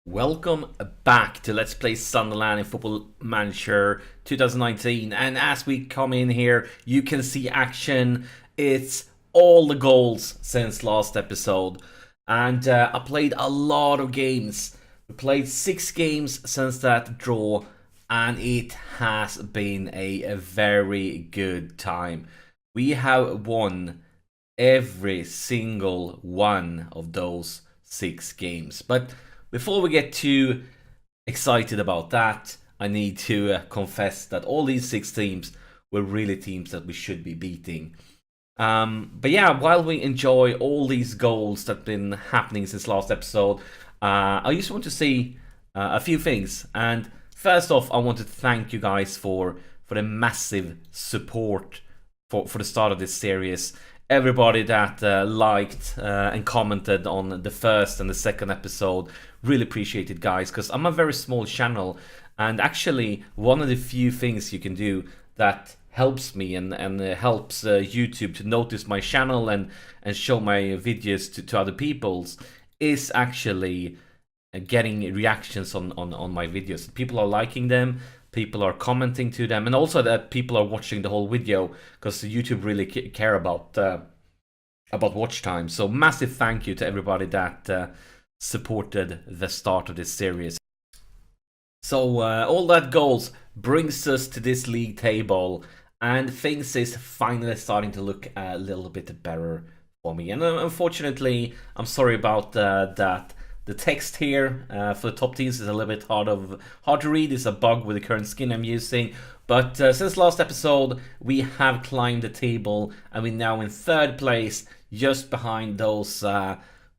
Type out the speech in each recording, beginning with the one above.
Welcome back to Let's Play Sunderland in Football Manager 2019, and as we come in here you can see action. It's all the goals since last episode, and I played a lot of games. We played 6 games since that draw, and it has been a very good time. We have won every single one of those 6 games, but before we get too excited about that, I need to confess that all these 6 teams were really teams that we should be beating. But yeah, while we enjoy all these goals that have been happening since last episode, I just want to see a few things. And first off, I want to thank you guys for the massive support for the start of this series. Everybody that liked and commented on the first and the second episode, really appreciate it, guys, because I'm a very small channel, and actually one of the few things you can do that helps me and helps YouTube to notice my channel and show my videos to other people's is actually getting reactions on my videos. People are liking them, people are commenting to them, and also that people are watching the whole video, because YouTube really care about watch time. So massive thank you to everybody that supported the start of this series. So all that goals brings us to this league table, and things is finally starting to look a little bit better for me. And unfortunately, I'm sorry about that. The text here for the top teams is a little bit hard to read. It's a bug with the current skin I'm using. But since last episode, we have climbed the table, and we're now in 3rd place, just behind those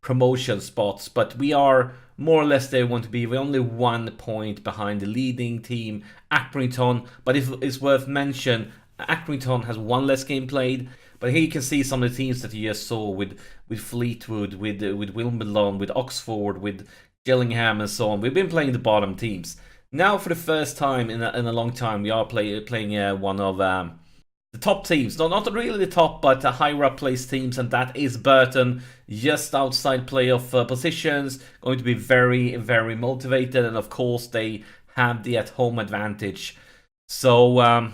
promotion spots. But we are more or less there we want to be. We're only 1 point behind the leading team, Accrington. But it's worth mention, Accrington has 1 less game played. But here you can see some of the teams that you just saw with Fleetwood, with Wimbledon, with Oxford, with Gillingham, and so on. We've been playing the bottom teams. Now, for the first time in a long time, we are playing one of the top teams. Not really the top, but higher up placed teams, and that is Burton, just outside playoff positions. Going to be very, very motivated, and of course they have the at-home advantage. So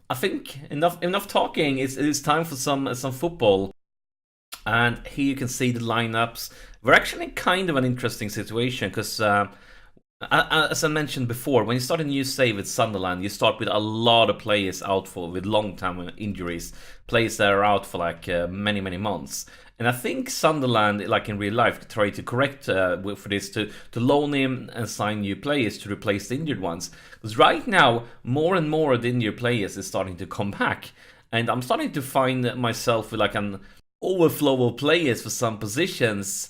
I think enough talking. It's time for some football. And here you can see the lineups. We're actually in kind of an interesting situation, because as I mentioned before, when you start a new save with Sunderland, you start with a lot of players out with long-term injuries, players that are out for like many months. And I think Sunderland, like in real life, try to correct for this, to loan in and sign new players to replace the injured ones. Because right now, more and more of the injured players is starting to come back, and I'm starting to find myself with like an overflow of players for some positions.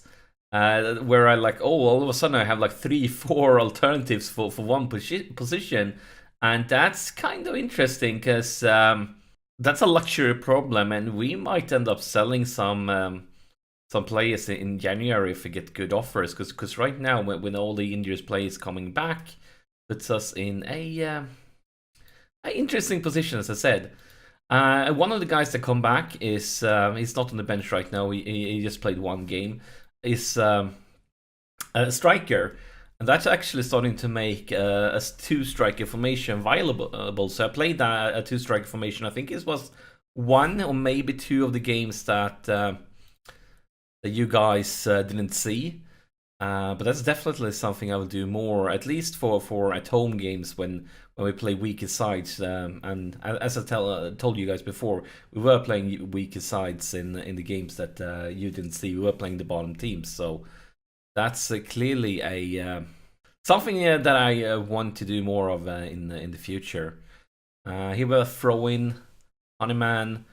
Where I like, all of a sudden I have like 3-4 alternatives for one position, and that's kind of interesting, because that's a luxury problem, and we might end up selling some players in January if we get good offers, because right now when all the injured players coming back, puts us in a interesting position, as I said. One of the guys that come back is he's not on the bench right now. He just played 1 game. Is a striker, and that's actually starting to make a 2-striker formation viable. So I played a 2-striker formation. I think it was 1 or maybe 2 of the games that you guys didn't see. But that's definitely something I will do more, at least for at-home games when we play weaker sides. And as I told you guys before, we were playing weaker sides in the games that you didn't see. We were playing the bottom teams, so that's clearly a something that I want to do more of in the future. Here we're throwing Honeyman.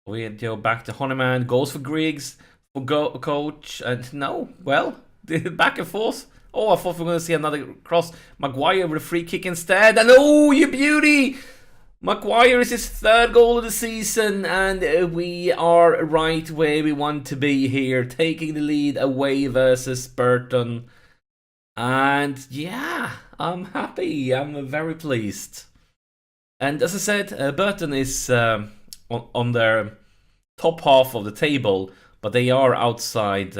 We go back to Honeyman. Goes for Griggs, for coach, and no, well. Back and forth. Oh, I thought we were going to see another cross. Maguire with a free kick instead. And oh, you beauty! Maguire is his 3rd goal of the season. And we are right where we want to be here. Taking the lead away versus Burton. And yeah, I'm happy. I'm very pleased. And as I said, Burton is on their top half of the table. But they are outside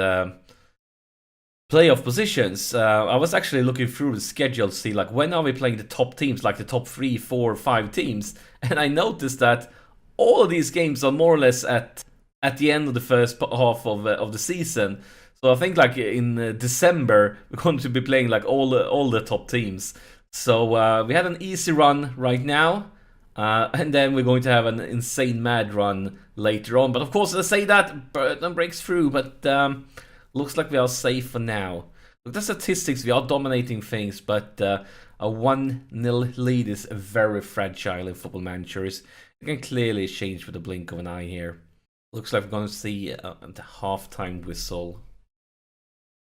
playoff positions, I was actually looking through the schedule to see like when are we playing the top teams, like the top 3, 4, 5 teams, and I noticed that all of these games are more or less at the end of the first half of the season. So I think like in December we're going to be playing like all the top teams. So we had an easy run right now, and then we're going to have an insane mad run later on. But of course, I say that Burton breaks through, but looks like we are safe for now. Look, the statistics, we are dominating things, but a 1-0 lead is very fragile in Football Managers. It can clearly change with the blink of an eye here. Looks like we're going to see the half-time whistle.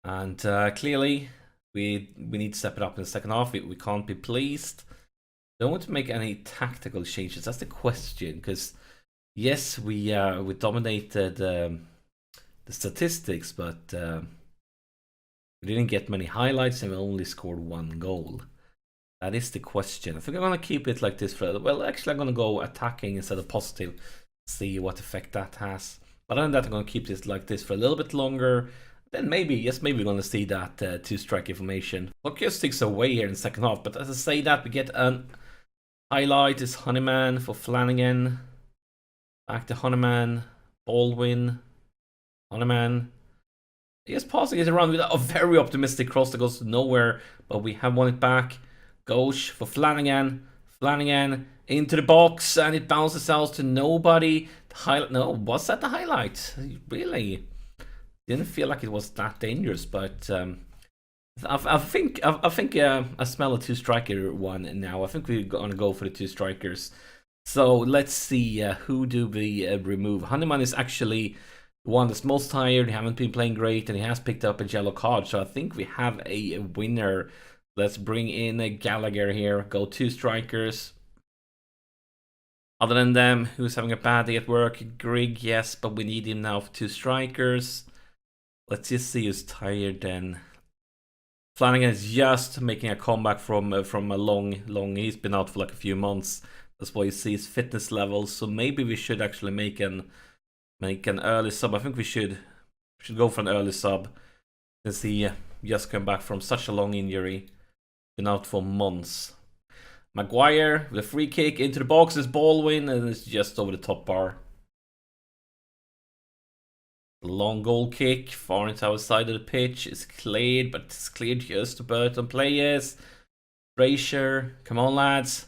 And clearly, we need to step it up in the second half. We can't be pleased. Don't want to make any tactical changes. That's the question. Because, yes, we dominated the statistics, but we didn't get many highlights and we only scored 1 goal. That is the question. I think I'm going to keep it like this for... Well, actually, I'm going to go attacking instead of positive. See what effect that has. But other than that, I'm going to keep this like this for a little bit longer. Then maybe, yes, maybe we're going to see that 2-striker formation. Clock just ticks away here in the second half. But as I say that, we get an highlight. Is Honeyman for Flanagan. Back to Honeyman. Baldwin. Honeyman. Just passing it around with a very optimistic cross that goes nowhere. But we have won it back. Gauche for Flanagan. Flanagan into the box. And it bounces out to nobody. The highlight. No, was that the highlight? Really? Didn't feel like it was that dangerous, but I think I smell a 2-striker one now. I think we're gonna go for the 2 strikers. So let's see who do we remove. Honeyman is actually the one that's most tired. He haven't been playing great, and he has picked up a yellow card. So I think we have a winner. Let's bring in a Gallagher here. Go 2 strikers. Other than them, who's having a bad day at work? Grigg, yes, but we need him now for 2 strikers. Let's just see who's tired then. Flanagan is just making a comeback from a long. He's been out for like a few months. That's why you see his fitness levels. So maybe we should actually make an early sub. I think we should go for an early sub, since he just come back from such a long injury. Been out for months. Maguire with a free kick into the box is Baldwin, and it's just over the top bar. Long goal kick, far into our side of the pitch. It's cleared, but it's cleared just to Burton players. Frazier, come on lads.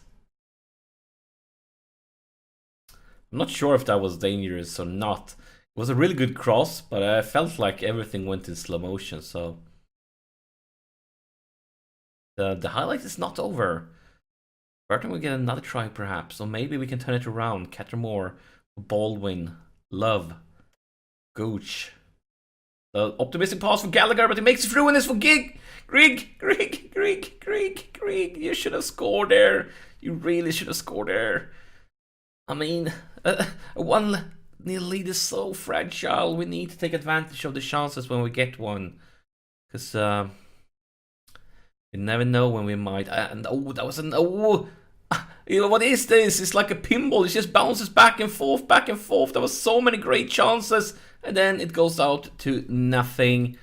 I'm not sure if that was dangerous or not. It was a really good cross, but I felt like everything went in slow motion, so... The highlight is not over. Burton will get another try perhaps, or maybe we can turn it around. Cattermore, Baldwin, Love. Gooch. The optimistic pass for Gallagher, but he makes it through, and it's for Grigg. You should have scored there. You really should have scored there. I mean, a 1-0 lead is so fragile. We need to take advantage of the chances when we get one. Because you never know when we might. And oh, that was an... Oh, you know, what is this? It's like a pinball. It just bounces back and forth, back and forth. There was so many great chances. And then it goes out to nothing. I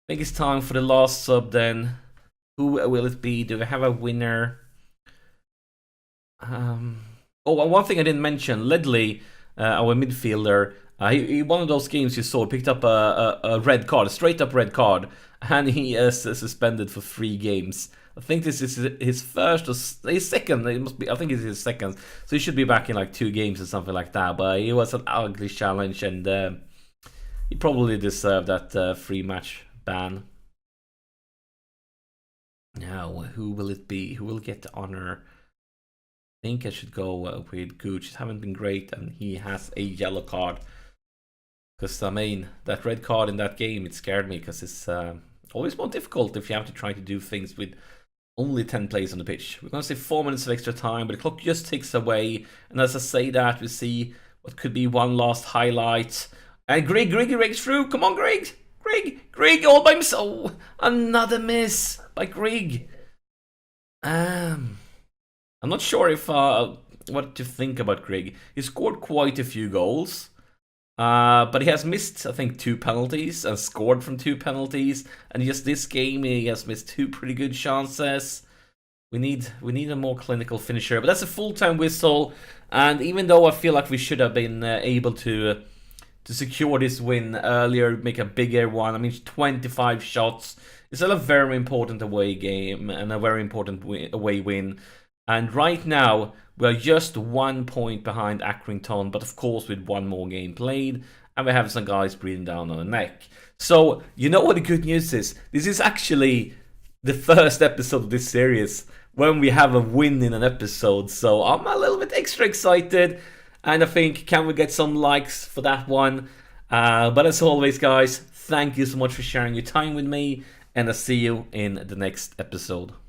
think it's time for the last sub then. Who will it be? Do we have a winner? Oh, one thing I didn't mention. Ledley, our midfielder, he one of those games you saw, picked up a red card, a straight up red card. And he is suspended for 3 games. I think this is his first or his second. It must be. I think it's his second. So he should be back in like 2 games or something like that. But it was an ugly challenge, and he probably deserved that 3-match ban. Now, who will it be? Who will get the honor? I think I should go with Gooch. He haven't been great, and he has a yellow card. Because I mean, that red card in that game, it scared me because it's always more difficult if you have to try to do things with only 10 players on the pitch. We're going to say 4 minutes of extra time, but the clock just ticks away. And as I say that, we see what could be one last highlight. And Grigg breaks through. Come on, Grigg, all by himself. Oh, another miss by Grigg. I'm not sure if what to think about Grigg. He scored quite a few goals. But he has missed, I think, 2 penalties and scored from 2 penalties. And just this game, he has missed 2 pretty good chances. We need a more clinical finisher. But that's a full-time whistle. And even though I feel like we should have been able to secure this win earlier, make a bigger one. I mean, 25 shots. It's still a very important away game and a very important away win. And right now, we're just 1 point behind Accrington, but of course with 1 more game played, and we have some guys breathing down on the neck. So, you know what the good news is? This is actually the first episode of this series when we have a win in an episode, so I'm a little bit extra excited. And I think, can we get some likes for that one? But as always, guys, thank you so much for sharing your time with me. And I'll see you in the next episode.